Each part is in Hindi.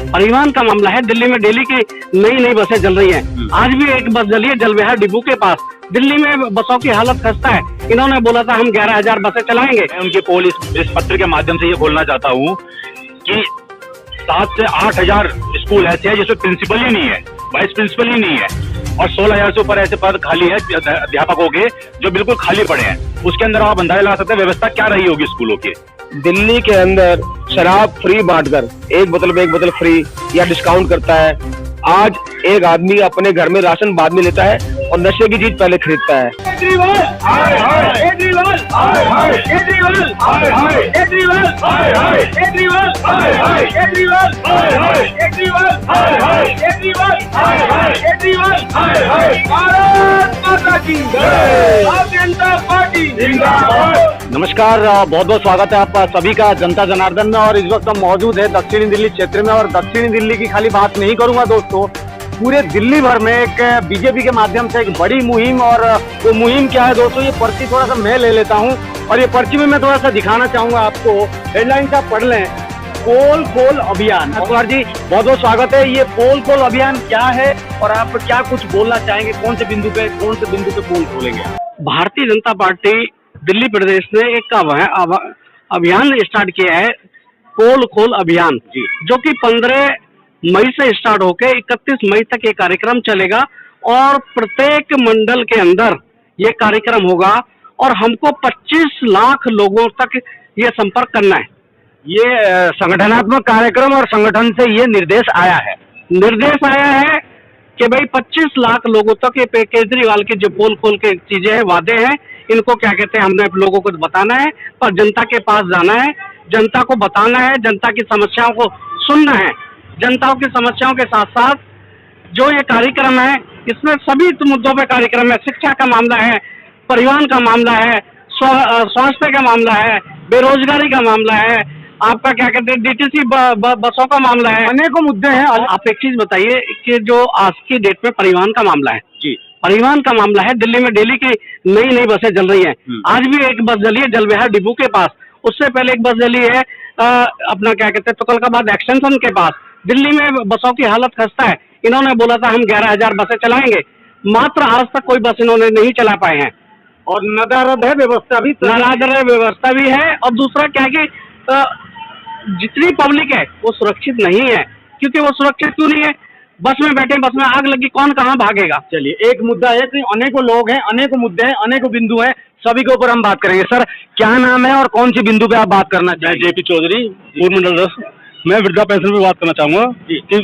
परिवहन का मामला है। दिल्ली में डेली की नई नई बसें चल रही हैं। आज भी एक बस चली है जलविहार डिपो के पास। दिल्ली में बसों की हालत खस्ता है। इन्होंने बोला था हम 11,000 बसें चलाएंगे। मैं उनकी पोल इस पत्र के माध्यम से ये खोलना चाहता हूँ कि 7 से 8,000 स्कूल ऐसे हैं जिसमें प्रिंसिपल ही नहीं है, वाइस प्रिंसिपल ही नहीं है, और 16,000 से ऊपर ऐसे पद खाली है अध्यापकों के जो बिल्कुल खाली पड़े हैं। उसके अंदर आप अंदाजा लगा सकते हैं व्यवस्था क्या रही होगी स्कूलों की। दिल्ली के अंदर शराब फ्री बांटकर एक बोतल में एक बोतल फ्री या डिस्काउंट करता है। आज एक आदमी अपने घर में राशन बाद में लेता है और नशे की चीज पहले खरीदता है। नमस्कार, बहुत बहुत स्वागत है आप सभी का जनता जनार्दन में। और इस वक्त हम मौजूद है दक्षिणी दिल्ली क्षेत्र में। और दक्षिणी दिल्ली की खाली बात नहीं करूंगा दोस्तों, पूरे दिल्ली भर में एक बीजेपी के माध्यम से एक बड़ी मुहिम। और वो मुहिम क्या है दोस्तों, ये पर्ची थोड़ा सा मैं ले लेता हूँ और ये पर्ची में मैं थोड़ा सा दिखाना चाहूंगा आपको। हेडलाइन आप पढ़ लें, पोल खोल अभियान। कुमार जी बहुत बहुत स्वागत है। ये पोल खोल अभियान क्या है और आप क्या कुछ बोलना चाहेंगे, कौन से बिंदु पे पोल खोलेंगे? भारतीय जनता पार्टी दिल्ली प्रदेश ने एक अभियान स्टार्ट किया है, पोल खोल अभियान, जो कि 15 मई से स्टार्ट होकर 31 मई तक ये कार्यक्रम चलेगा। और प्रत्येक मंडल के अंदर ये कार्यक्रम होगा और हमको 25 लाख लोगों तक ये संपर्क करना है। ये संगठनात्मक कार्यक्रम और संगठन से ये निर्देश आया है कि भाई 25 लाख लोगों तक ये केजरीवाल के जो पोल खोल के चीजें हैं, वादे हैं, इनको क्या कहते हैं, हमने लोगों को बताना है, पर जनता के पास जाना है, जनता को बताना है, जनता की समस्याओं को सुनना है। जनताओं की समस्याओं के साथ साथ जो ये कार्यक्रम है, इसमें सभी मुद्दों पे कार्यक्रम है। शिक्षा का मामला है, परिवहन का मामला है, स्वास्थ्य का मामला है, बेरोजगारी का मामला है, आपका क्या कहते हैं डीटीसी बसों का मामला है, अनेकों मुद्दे हैं। आप एक चीज बताइए कि जो आज की डेट में परिवहन का मामला है जी, परिवहन का मामला है। दिल्ली में डेली की नई नई बसें चल रही हैं। आज भी एक बस चली है जलविहार डिपो के पास। उससे पहले एक बस चली है अपना क्या कहते हैं तुगलकाबाद एक्सटेंशन के पास। दिल्ली में बसों की हालत खस्ता है। इन्होंने बोला था हम 11,000 बसें चलाएंगे, मात्र आज तक कोई बस इन्होंने नहीं चला पाए हैं। और नदारद है व्यवस्था भी है। और दूसरा क्या है कि जितनी पब्लिक है वो सुरक्षित नहीं है। क्योंकि वो सुरक्षित क्यों नहीं है? बस में बैठे, बस में आग लगी, कौन कहाँ भागेगा? चलिए, एक मुद्दा है कि अनेकों लोग हैं, अनेकों मुद्दे हैं, अनेकों बिंदु हैं, सभी के ऊपर हम बात करेंगे। सर क्या नाम है और कौन सी बिंदु पे आप बात करना चाहेंगे? जेपी चौधरी, पूर्व मंडल 10। मैं वृद्धा पेंशन पे बात करना चाहूंगा कि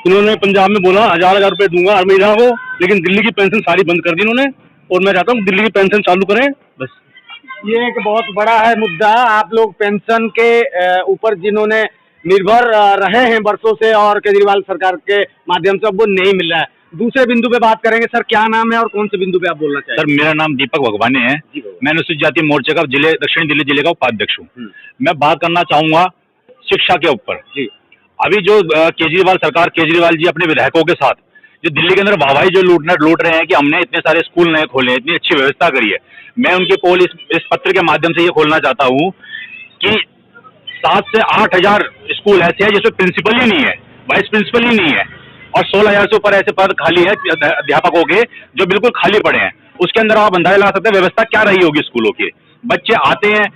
इन्होंने पंजाब में बोला 1,000 रुपए दूंगा हर महिला को, लेकिन दिल्ली की पेंशन सारी बंद कर दी इन्होंने। और मैं चाहता हूँ दिल्ली की पेंशन चालू करें बस। ये एक बहुत बड़ा है मुद्दा। आप लोग पेंशन के ऊपर जिन्होंने निर्भर रहे हैं वर्षों से और केजरीवाल सरकार के माध्यम से अब वो नहीं मिल रहा है। दूसरे बिंदु पे बात करेंगे। सर क्या नाम है और कौन से बिंदु पे आप बोलना चाहिए? सर मेरा नाम दीपक भगवानी है। मैं अनुसूचित जाति मोर्चे का दक्षिणी दिल्ली जिले का उपाध्यक्ष हूँ। मैं बात करना चाहूंगा शिक्षा के ऊपर। अभी जो केजरीवाल जी अपने विधायकों के साथ जो दिल्ली के अंदर वाहवाही जो लूट रहे हैं कि हमने इतने सारे स्कूल नए खोले, इतनी अच्छी व्यवस्था करी है। मैं उनकी पोल इस पत्र के माध्यम से ये खोलना चाहता हूँ कि 7 से 8,000 स्कूल ऐसे हैं जिसमें प्रिंसिपल ही नहीं है, वाइस प्रिंसिपल ही नहीं है, और 16,000 से ऊपर ऐसे पद खाली है अध्यापकों के जो बिल्कुल खाली पड़े हैं। उसके अंदर आप अंदाजा लगा सकते हैं व्यवस्था क्या रही होगी स्कूलों की। बच्चे आते हैं,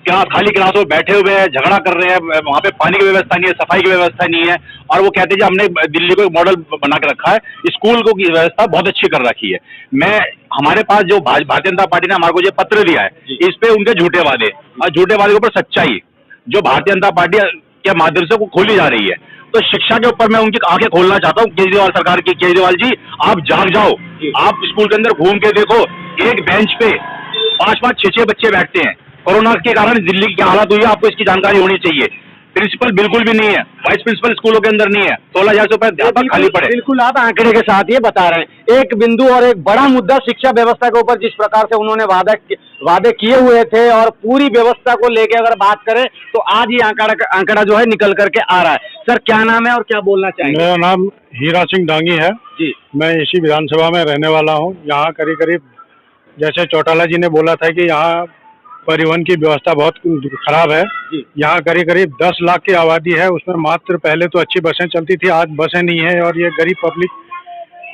क्या खाली क्लासों में बैठे हुए हैं, झगड़ा कर रहे हैं, वहाँ पे पानी की व्यवस्था नहीं है, सफाई की व्यवस्था नहीं है, और वो कहते हैं हमने दिल्ली को एक मॉडल बना के रखा है, स्कूल को की व्यवस्था बहुत अच्छी कर रखी है। हमारे पास जो भारतीय जनता पार्टी ने हमारे को जो पत्र दिया है, इस पे उनके झूठे वादे और झूठे वादे के ऊपर सच्चाई जो भारतीय जनता पार्टी के माध्यम से खोली जा रही है। तो शिक्षा के ऊपर मैं उनकी आंखें खोलना चाहता हूँ केजरीवाल सरकार की। केजरीवाल जी आप जाग जाओ, आप स्कूल के अंदर घूम के देखो, एक बेंच पे 5-5, 6-6 बच्चे बैठते हैं। कोरोना के कारण दिल्ली की क्या हालत हुई है आपको इसकी जानकारी होनी चाहिए। प्रिंसिपल बिल्कुल भी नहीं है, वाइस प्रिंसिपल स्कूलों के अंदर नहीं है, 16,000 से ऊपर खाली पड़े। बिल्कुल आप आंकड़े के साथ ये बता रहे हैं। एक बिंदु और एक बड़ा मुद्दा शिक्षा व्यवस्था के ऊपर जिस प्रकार से उन्होंने वादे किए हुए थे और पूरी व्यवस्था को लेके अगर बात करें तो आज ये आंकड़ा जो है निकल करके आ रहा है। सर क्या नाम है और क्या बोलना चाहेंगे? मेरा नाम हीरा सिंह डांगी है जी। मैं इसी विधानसभा में रहने वाला हूँ। यहाँ करीब जैसे चौटाला जी ने बोला था कि यहाँ परिवहन की व्यवस्था बहुत खराब है। यहाँ करीब करीब 10 लाख की आबादी है, उसमें मात्र पहले तो अच्छी बसें चलती थी, आज बसें नहीं है और ये गरीब पब्लिक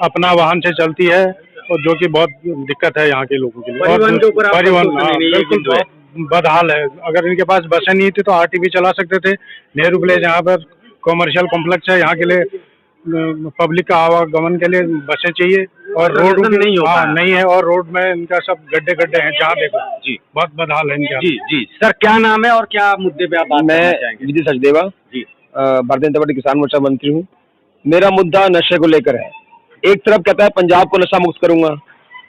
अपना वाहन से चलती है, और जो कि बहुत दिक्कत है यहाँ के लोगों के लिए। परिवहन के ऊपर परिवहन बिल्कुल बहुत बदहाल है। अगर इनके पास बसें नहीं थी तो आरटीवी चला सकते थे। नेहरू प्लेस यहाँ पर कॉमर्शियल कॉम्प्लेक्स है, यहाँ के लिए पब्लिक का आवागमन के लिए बसें चाहिए, और रोड नहीं है, और रोड में इनका सब गड्ढे गड्ढे हैं जहाँ देखो। जी, बहुत बदहाल है इनका। जी जी सर, क्या नाम है और क्या मुद्दे पे आप बात करना चाहेंगे? विजय सचदेवा जी, भारतीय जनता पार्टी किसान मोर्चा मंत्री हूँ। मेरा मुद्दा नशे को लेकर है। एक तरफ कहता है पंजाब को नशा मुक्त करूंगा,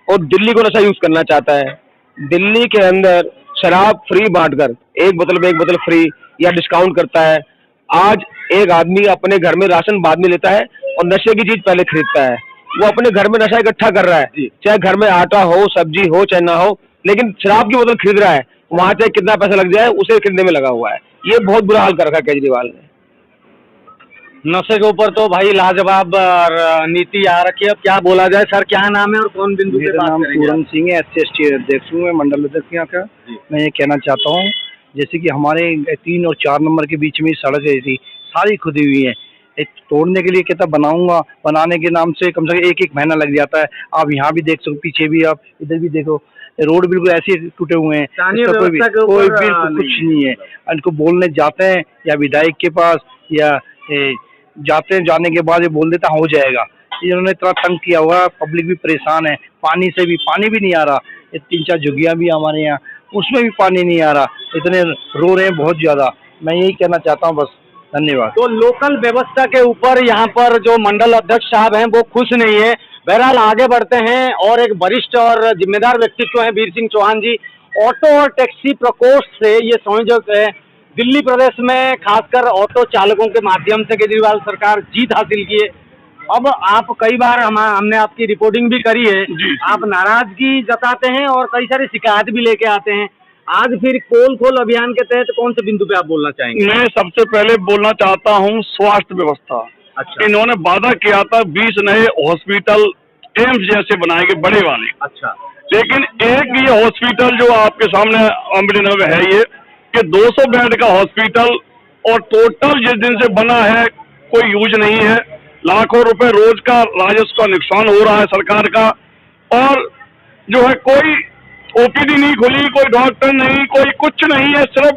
और दिल्ली को नशा यूज करना चाहता है। दिल्ली के अंदर शराब फ्री बांटकर एक बोतल में एक बोतल फ्री या डिस्काउंट करता है। आज एक आदमी अपने घर में राशन बाद में लेता है और नशे की चीज पहले खरीदता है। वो अपने घर में नशा इकट्ठा कर रहा है, चाहे घर में आटा हो, सब्जी हो, चाहे ना हो, लेकिन शराब की बोतल खरीद रहा है। वहां चाहे कितना पैसा लग जाए उसे खरीदने में लगा हुआ है। ये बहुत बुरा हाल कर रखा है केजरीवाल ने। नशे के ऊपर तो भाई लाजवाब नीति आ रखी है। अब क्या बोला जाए सर, क्या नाम है और कौन बिंदु पे बात करेंगे? पूरन सिंह है, SC/ST अध्यक्ष हूँ मैं, मंडल अध्यक्ष यहाँ का। मैं ये कहना चाहता हूँ, जैसे कि हमारे 3 और 4 नंबर के बीच में सड़क है थी, सारी खुदी हुई है। तोड़ने के लिए कहता बनाऊंगा, बनाने के नाम से कम से कम 1-1 महीना लग जाता है। आप यहाँ भी देख सकते, पीछे भी, आप इधर भी देखो, रोड बिल्कुल ऐसे टूटे हुए हैं, कोई बिल्कुल कुछ नहीं है। इनको बोलने जाते हैं या विधायक के पास, या जाते हैं, जाने के बाद ये बोल देता हो जाएगा। इन्होंने इतना तंग किया हुआ, पब्लिक भी परेशान है। पानी भी नहीं आ रहा। 3-4 झुग्गियाँ भी हमारे यहाँ, उसमें भी पानी नहीं आ रहा। इतने रो रहे हैं बहुत ज्यादा। मैं यही कहना चाहता हूँ बस। धन्यवाद। तो लोकल व्यवस्था के ऊपर यहाँ पर जो मंडल अध्यक्ष साहब हैं वो खुश नहीं है। बहरहाल आगे बढ़ते हैं, और एक वरिष्ठ और जिम्मेदार व्यक्तित्व है वीर सिंह चौहान जी, ऑटो और टैक्सी प्रकोष्ठ से ये संयोजक है। दिल्ली प्रदेश में खासकर ऑटो चालकों के माध्यम से केजरीवाल सरकार जीत हासिल की है। अब आप कई बार हमने आपकी रिपोर्टिंग भी करी है, आप नाराजगी जताते हैं और कई सारी शिकायत भी लेके आते हैं। आज फिर पोल खोल अभियान के तहत कौन से बिंदु पे आप बोलना चाहेंगे? मैं सबसे पहले बोलना चाहता हूँ स्वास्थ्य व्यवस्था। अच्छा। इन्होंने वादा किया था 20 नए हॉस्पिटल एम्स जैसे बनाएंगे, बड़े वाले। अच्छा। लेकिन एक ये हॉस्पिटल जो आपके सामने अम्बेडकर में है, ये कि 200 बेड का हॉस्पिटल, और टोटल जिस दिन से बना है कोई यूज नहीं है। लाखों रुपए रोज का राजस्व का नुकसान हो रहा है सरकार का, और जो है कोई OPD नहीं खुली, कोई डॉक्टर नहीं, कोई कुछ नहीं है, सिर्फ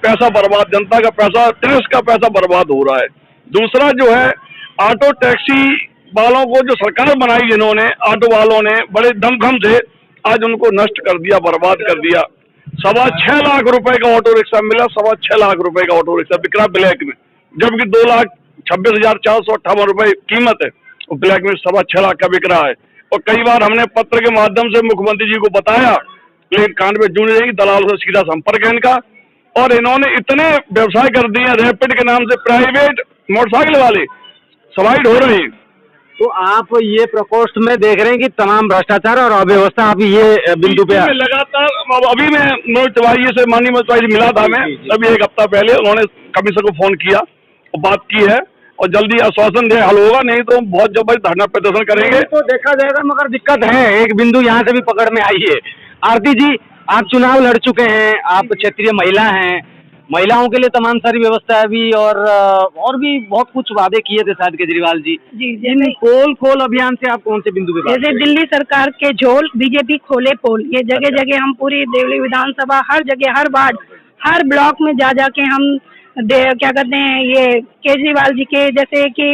पैसा बर्बाद, जनता का पैसा, टैक्स का पैसा बर्बाद हो रहा है। दूसरा जो है ऑटो टैक्सी वालों को जो सरकार बनाई जिन्होंने, ऑटो वालों ने बड़े दमखम से आज उनको नष्ट कर दिया, बर्बाद कर दिया। 6.25 लाख रुपए का ऑटो रिक्शा मिला, 6.25 लाख रुपए का ऑटो रिक्शा बिक रहा ब्लैक में, जबकि 2,26,458 रुपए कीमत है, और ब्लैक में 6.25 लाख का बिक रहा है। और कई बार हमने पत्र के माध्यम से मुख्यमंत्री जी को बताया, लेकिन कान पे जूं नहीं, दलाल से सीधा संपर्क है इनका। और इन्होंने इतने व्यवसाय कर दिए, रैपिड के नाम से प्राइवेट मोटरसाइकिल वाले सवाइड हो रहे हैं। तो आप ये प्रकोष्ठ में देख रहे हैं कि तमाम भ्रष्टाचार और अव्यवस्था, आप ये बिंदु पे लगातार। अभी मैं मनोज तिवारी से, माननीय मनोज तिवारी मिला था मैं अभी 1 हफ्ता पहले, उन्होंने कमिश्नर को फोन किया और बात की है, और जल्दी आश्वासन दे हल होगा, नहीं तो बहुत जबरदस्त धरना प्रदर्शन करेंगे। तो देखा जाएगा, मगर दिक्कत है, एक बिंदु यहाँ से भी पकड़ में आई है। आरती जी, आप चुनाव लड़ चुके हैं, आप क्षेत्रीय महिला हैं, महिलाओं के लिए तमाम सारी व्यवस्था है भी, और भी बहुत कुछ वादे किए थे शायद केजरीवाल जी। जैसे पोल खोल अभियान से आप कौन से बिंदु पे? जैसे दिल्ली सरकार के झोल, बीजेपी खोले पोल, ये जगह जगह हम पूरी दिल्ली विधानसभा, हर जगह, हर वार्ड, हर ब्लॉक में जा के हम क्या कहते हैं, ये केजरीवाल जी के, जैसे कि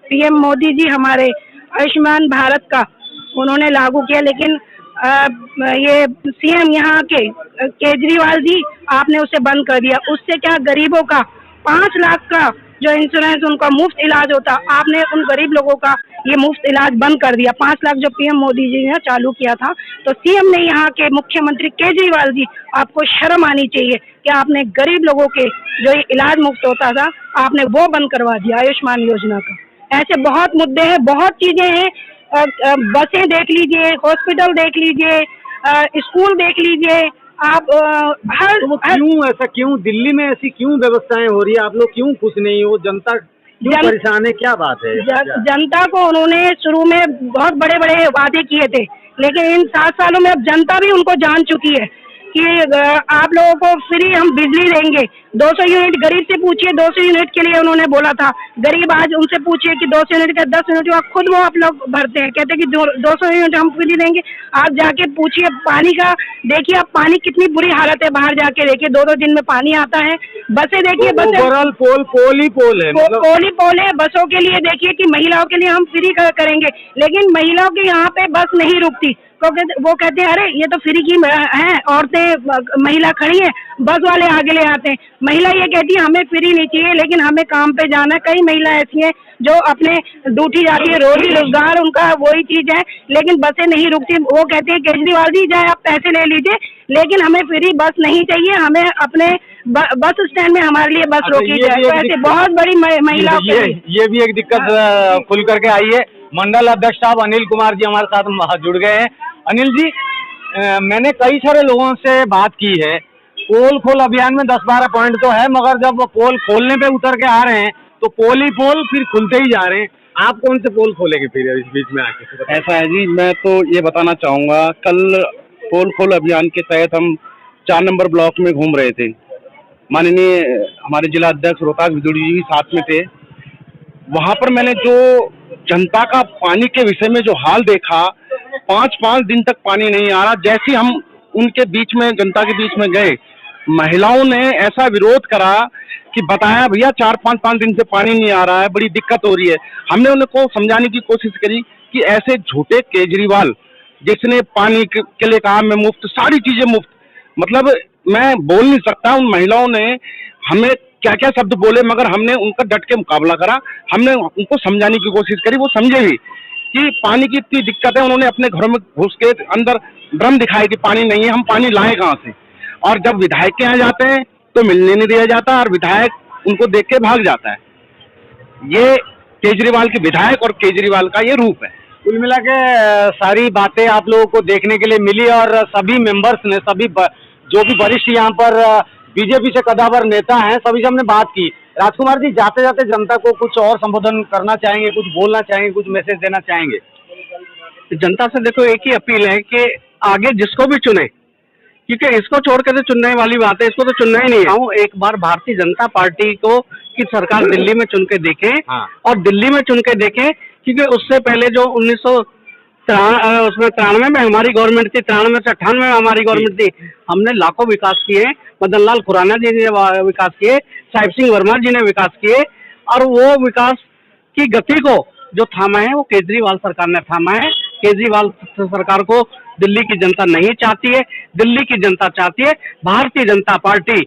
PM मोदी जी हमारे आयुष्मान भारत का उन्होंने लागू किया, लेकिन ये CM यहाँ के केजरीवाल जी आपने उसे बंद कर दिया। उससे क्या, गरीबों का 5 लाख का जो इंश्योरेंस उनका मुफ्त इलाज होता, आपने उन गरीब लोगों का ये मुफ्त इलाज बंद कर दिया। 5 लाख जो PM मोदी जी ने चालू किया था, तो CM ने, यहाँ के मुख्यमंत्री केजरीवाल जी, आपको शर्म आनी चाहिए कि आपने गरीब लोगों के जो इलाज मुफ्त होता था, आपने वो बंद करवा दिया, आयुष्मान योजना का। ऐसे बहुत मुद्दे हैं, बहुत चीजें हैं। बसें देख लीजिए, हॉस्पिटल देख लीजिए, स्कूल देख लीजिए आप। क्यों ऐसा, क्यों दिल्ली में ऐसी क्यों व्यवस्थाएं हो रही है? आप लोग क्यों खुश नहीं हो? जनता क्यों परेशान है? क्या बात है? जनता को उन्होंने शुरू में बहुत बड़े बड़े वादे किए थे, लेकिन इन 7 सालों में अब जनता भी उनको जान चुकी है। कि आप लोगों को फ्री हम बिजली देंगे। 200 यूनिट गरीब से पूछिए, 200 यूनिट के लिए उन्होंने बोला था। गरीब आज उनसे पूछिए कि 200 यूनिट का 10 यूनिट का खुद वो आप लोग भरते हैं, कहते हैं कि 200 यूनिट हम फ्री देंगे। आप जाके पूछिए पानी का, देखिए आप पानी कितनी बुरी हालत है, बाहर जाके देखिए 2-2 दिन में पानी आता है। बसें देखिए, बसें ओवरऑल पोल ही पोल है, पोल ही पोल है। बसों के लिए देखिए कि महिलाओं के लिए हम फ्री करेंगे, लेकिन महिलाओं के यहाँ पे बस नहीं रुकती। वो कहते हैं अरे ये तो फ्री की है, औरतें महिला खड़ी है, बस वाले आगे ले आते हैं। महिला ये कहती है हमें फ्री नहीं चाहिए, लेकिन हमें काम पे जाना है। कई महिला ऐसी हैं जो अपने ड्यूटी जाती है, रोजी रोजगार उनका वही चीज है, लेकिन बसें नहीं रुकती। वो कहते हैं केजरीवाल जी चाहे आप पैसे ले लीजिए, लेकिन हमें फ्री बस नहीं चाहिए, हमें अपने बस स्टैंड में हमारे लिए बस रोकी जाए। तो ऐसे बहुत बड़ी महिलाओं ये भी एक दिक्कत खुल करके आई है। मंडल अध्यक्ष साहब अनिल कुमार जी हमारे साथ जुड़ गए हैं। अनिल जी, मैंने कई सारे लोगों से बात की है, पोल खोल अभियान में 10-12 पॉइंट तो है, मगर जब वो पोल खोलने पे उतर के आ रहे हैं तो पोल ही पोल फिर खुलते ही जा रहे हैं। आप कौन से पोल खोलेंगे फिर इस बीच में आके? ऐसा है जी, मैं तो ये बताना चाहूँगा, कल पोल खोल अभियान के तहत हम 4 नंबर ब्लॉक में घूम रहे थे। माननीय हमारे जिला अध्यक्ष रोहतास विदुड़ी जी भी साथ में थे। वहाँ पर मैंने जो जनता का पानी के विषय में जो हाल देखा, 5-5 दिन तक पानी नहीं आ रहा। जैसे हम उनके बीच में, जनता के बीच में गए, महिलाओं ने ऐसा विरोध करा कि बताया भैया 4-5 दिन से पानी नहीं आ रहा है, बड़ी दिक्कत हो रही है। हमने उनको समझाने की कोशिश करी कि ऐसे झूठे केजरीवाल जिसने पानी के लिए कहा मैं मुफ्त, सारी चीजें मुफ्त, मतलब मैं बोल नहीं सकता। उन महिलाओं ने हमें क्या क्या शब्द बोले, मगर हमने उनका डट के मुकाबला करा। हमने उनको समझाने की कोशिश करी, वो समझे भी कि पानी की इतनी दिक्कत है। उन्होंने अपने घरों में घुस के अंदर ड्रम दिखाए कि पानी नहीं है, हम पानी लाए कहाँ से। और जब विधायक के यहाँ जाते हैं तो मिलने नहीं दिया जाता, और विधायक उनको देख के भाग जाता है। ये केजरीवाल के विधायक और केजरीवाल का ये रूप है। कुल मिला के सारी बातें आप लोगों को देखने के लिए मिली, और सभी मेंबर्स ने, सभी जो भी वरिष्ठ यहाँ पर बीजेपी से कदावर नेता हैं, सभी से हमने बात की। राजकुमार जी, जाते जाते जनता को कुछ और संबोधन करना चाहेंगे, कुछ बोलना चाहेंगे, कुछ मैसेज देना चाहेंगे? जनता से देखो एक ही अपील है कि आगे जिसको भी चुने, क्योंकि इसको छोड़ कर तो चुनने वाली बात है, इसको तो चुनना ही नहीं है। एक बार भारतीय जनता पार्टी को की सरकार दिल्ली में चुन के देखे, और दिल्ली में चुन के देखे, क्योंकि उससे पहले जो 1993 में हमारी गवर्नमेंट थी, 93 से 98 में हमारी गवर्नमेंट थी, हमने लाखों विकास किए। मदन लाल खुराना जी ने विकास किए, साहिब सिंह वर्मा जी ने विकास किए, और वो विकास की गति को जो थामा है वो केजरीवाल सरकार ने थामा है। केजरीवाल सरकार को दिल्ली की जनता नहीं चाहती है, दिल्ली की जनता चाहती है भारतीय जनता पार्टी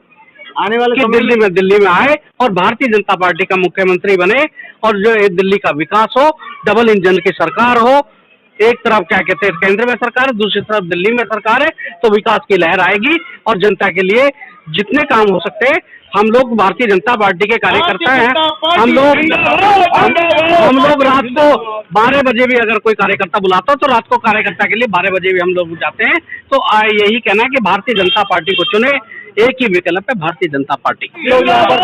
आने वाले दिल्ली में आए और भारतीय जनता पार्टी का मुख्यमंत्री बने, और जो दिल्ली का विकास हो, डबल इंजन की सरकार हो। एक तरफ क्या कहते हैं केंद्र में सरकार है, दूसरी तरफ दिल्ली में सरकार है, तो विकास की लहर आएगी। और जनता के लिए जितने काम हो सकते हैं, हम लोग भारतीय जनता पार्टी के कार्यकर्ता हैं। हम लोग रात को 12 बजे भी अगर कोई कार्यकर्ता बुलाता हो तो रात को कार्यकर्ता के लिए 12 बजे भी हम लोग जाते हैं। तो यही कहना है कि भारतीय जनता पार्टी को चुने, एक ही विकल्प है भारतीय जनता पार्टी। लोग यहाँ पर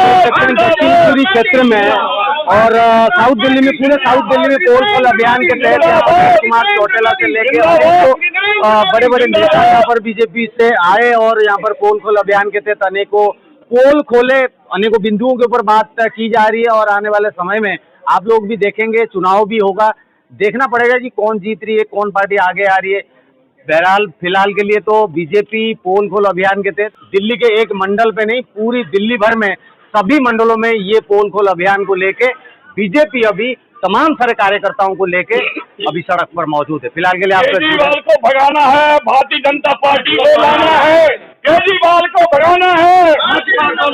दक्षिण क्षेत्र में और साउथ दिल्ली में, पूरे साउथ दिल्ली में पोल खोल अभियान के तहत यहाँ पर कुमार चौटाला से लेकर बड़े बड़े नेता यहाँ पर बीजेपी से आए, और यहाँ पर पोल खोल अभियान के तहत अनेकों पोल खोले, अनेकों बिंदुओं के ऊपर बात की जा रही है। और आने वाले समय में आप लोग भी देखेंगे, चुनाव भी होगा, देखना पड़ेगा कि कौन जीत रही है, कौन पार्टी आगे आ रही है। बहरहाल फिलहाल के लिए तो बीजेपी पोल खोल अभियान के तहत दिल्ली के एक मंडल पे नहीं, पूरी दिल्ली भर में सभी मंडलों में ये पोल खोल अभियान को लेके बीजेपी अभी तमाम सारे कार्यकर्ताओं को लेके अभी सड़क पर मौजूद है। फिलहाल के लिए केजरीवाल को भगाना है, भारतीय जनता पार्टी को लाना है, केजरीवाल को भगाना है, केजरीवाल को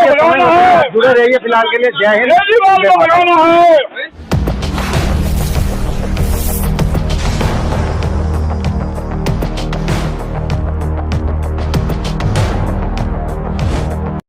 भगाना है। जुड़े रहिए फिलहाल के लिए। जय हिंद। केजरीवाल को भगाना है।